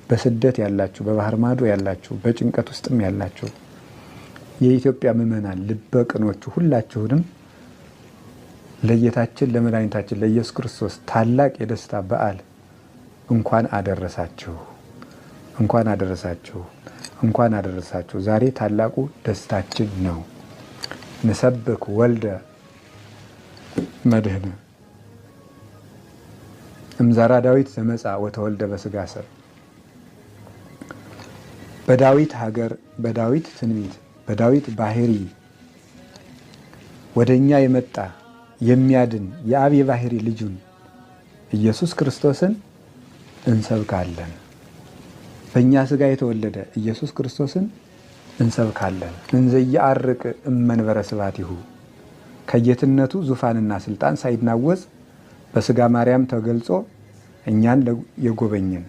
በስደት ያላችሁ፣ በባህር ማዶ ያላችሁ፣ በጭንቀት ውስጥም ያላችሁ የኢትዮጵያ ምዕመናን ልበ ቅኖቹ ሁላችሁንም ለጌታችን ለመድኃኒታችን ለኢየሱስ ክርስቶስ ታላቅ የደስታ በዓል እንኳን አደረሳችሁ፣ እንኳን አደረሳችሁ፣ እንኳን አደረሳችሁ። ዛሬ ታላቁ ደስታችን ነው። ንሰብክ ወልደ መድህነ እምዘራ ዳዊት ዘመጻ ወተወልደ በስጋ ሰብ። በዳዊት ሀገር፣ በዳዊት ትንቢት፣ በዳዊት ባህሪ ወደኛ የመጣ የሚያድን የአብ የባህሪ ልጁን ኢየሱስ ክርስቶስን እንሰብካለን። በእኛ ስጋ የተወለደ ኢየሱስ ክርስቶስን እንሰብካለን። እንዘ ይዐርቅ እመንበረ ስብሐቲሁ ከጌትነቱ ዙፋንና ስልጣን ሳይናወጽ በስጋ ማርያም ተገልጾ እኛን የጎበኘን